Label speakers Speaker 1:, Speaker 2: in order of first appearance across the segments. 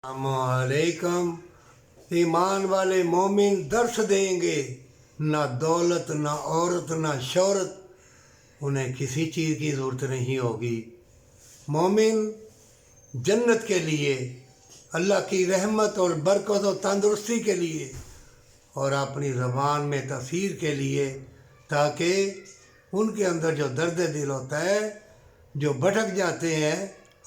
Speaker 1: अस्सलामुअलैकुम। ईमान वाले मोमिन दर्श देंगे, ना दौलत ना औरत ना शोहरत, उन्हें किसी चीज़ की ज़रूरत नहीं होगी। मोमिन जन्नत के लिए, अल्लाह की रहमत और बरकत और तंदुरुस्ती के लिए और अपनी ज़बान में तफसीर के लिए, ताकि उनके अंदर जो दर्द दिल होता है, जो भटक जाते हैं,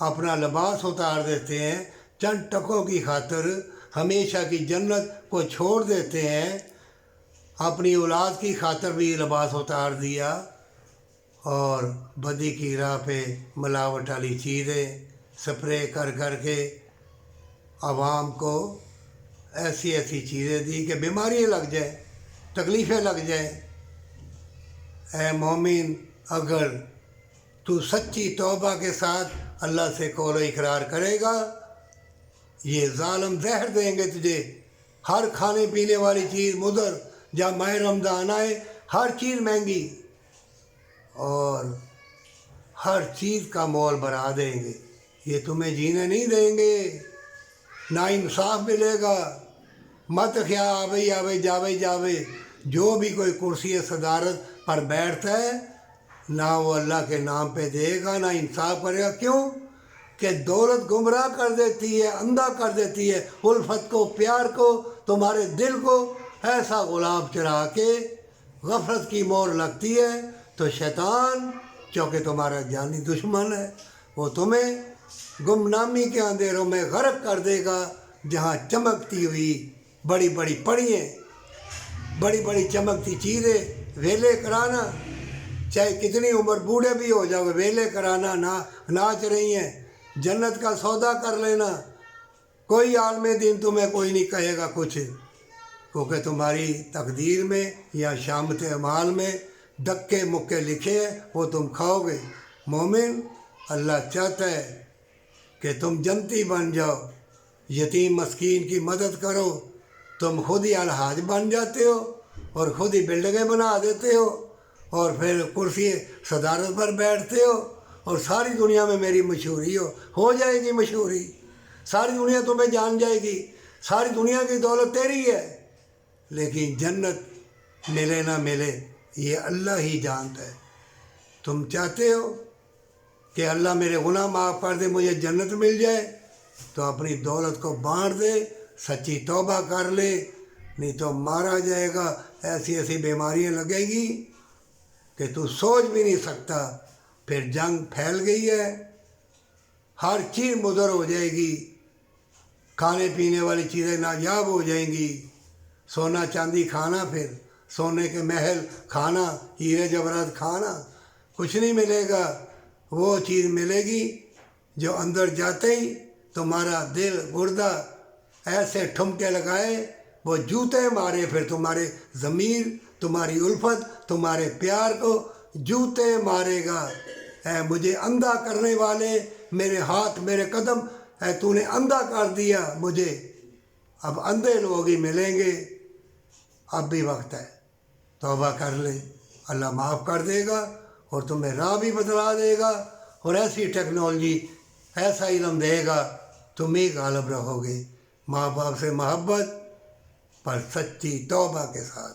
Speaker 1: अपना लिबास उतार देते हैं, चंद टकों की खातिर हमेशा की जन्नत को छोड़ देते हैं, अपनी औलाद की खातिर भी लिबास उतार दिया और बदी की राह पे मिलावट वाली चीज़ें स्प्रे कर कर के आवाम को ऐसी ऐसी चीज़ें दी कि बीमारियाँ लग जाए, तकलीफ़ें लग जाए। ऐ मोमिन, अगर तू सच्ची तौबा के साथ अल्लाह से कौल इकरार करेगा, ये ज़ालिम जहर देंगे तुझे। हर खाने पीने वाली चीज़ मुदर, जब माह रमज़ान आए हर चीज़ महंगी और हर चीज़ का मोल बढ़ा देंगे। ये तुम्हें जीने नहीं देंगे, ना इंसाफ मिलेगा। मत ख्या आवे आवे जावे जावे, जो भी कोई कुर्सी सदारत पर बैठता है ना वो अल्लाह के नाम पे देगा, ना इंसाफ करेगा। क्यों कि दौलत गुमराह कर देती है, अंधा कर देती है। उल्फत को, प्यार को, तुम्हारे दिल को ऐसा गुलाब चढ़ा के गफलत की मोर लगती है तो शैतान, चूँकि तुम्हारा जानी दुश्मन है, वो तुम्हें गुमनामी के अंधेरों में गर्क कर देगा, जहाँ चमकती हुई बड़ी बड़ी पड़ियाँ, बड़ी बड़ी चमकती चीज़ें वेले कराना, चाहे कितनी उम्र बूढ़े भी हो जाओ, वेले कराना ना नाच रही हैं। जन्नत का सौदा कर लेना, कोई आलम दिन तुम्हें कोई नहीं कहेगा कुछ, क्योंकि तुम्हारी तकदीर में या शामत अमाल में धक्के मुक्के लिखे हैं, वो तुम खाओगे। मोमिन, अल्लाह चाहता है कि तुम जन्नती बन जाओ, यतीम मस्कीन की मदद करो। तुम खुद ही अलहाज बन जाते हो और ख़ुद ही बिल्डिंगें बना देते हो और फिर कुर्सी सदारत पर बैठते हो और सारी दुनिया में मेरी मशहूरी हो जाएगी मशहूरी। सारी दुनिया तुम्हें जान जाएगी, सारी दुनिया की दौलत तेरी है। लेकिन जन्नत मिले ना मिले ये अल्लाह ही जानता है। तुम चाहते हो कि अल्लाह मेरे गुनाह माफ़ कर दे, मुझे जन्नत मिल जाए, तो अपनी दौलत को बांट दे, सच्ची तौबा कर ले, नहीं तो मारा जाएगा। ऐसी ऐसी बीमारियाँ लगेगी कि तू सोच भी नहीं सकता। फिर जंग फैल गई है, हर चीज़ मुदर हो जाएगी, खाने पीने वाली चीज़ें नायाब हो जाएंगी। सोना चांदी खाना, फिर सोने के महल खाना, हीरे जवाहरात खाना, कुछ नहीं मिलेगा। वो चीज़ मिलेगी जो अंदर जाते ही तुम्हारा दिल गुर्दा ऐसे ठुमके लगाए, वो जूते मारे, फिर तुम्हारे ज़मीर, तुम्हारी उल्फत, तुम्हारे प्यार को जूते मारेगा। ऐ मुझे अंधा करने वाले, मेरे हाथ मेरे कदम, ऐ तूने अंधा कर दिया मुझे, अब अंधे लोग ही मिलेंगे। अब भी वक्त है, तौबा कर ले, अल्लाह माफ़ कर देगा और तुम्हें राह भी बतला देगा और ऐसी टेक्नोलॉजी, ऐसा इल्म देगा, तुम ही गालिब रहोगे। माँ बाप से मोहब्बत पर सच्ची तौबा के साथ।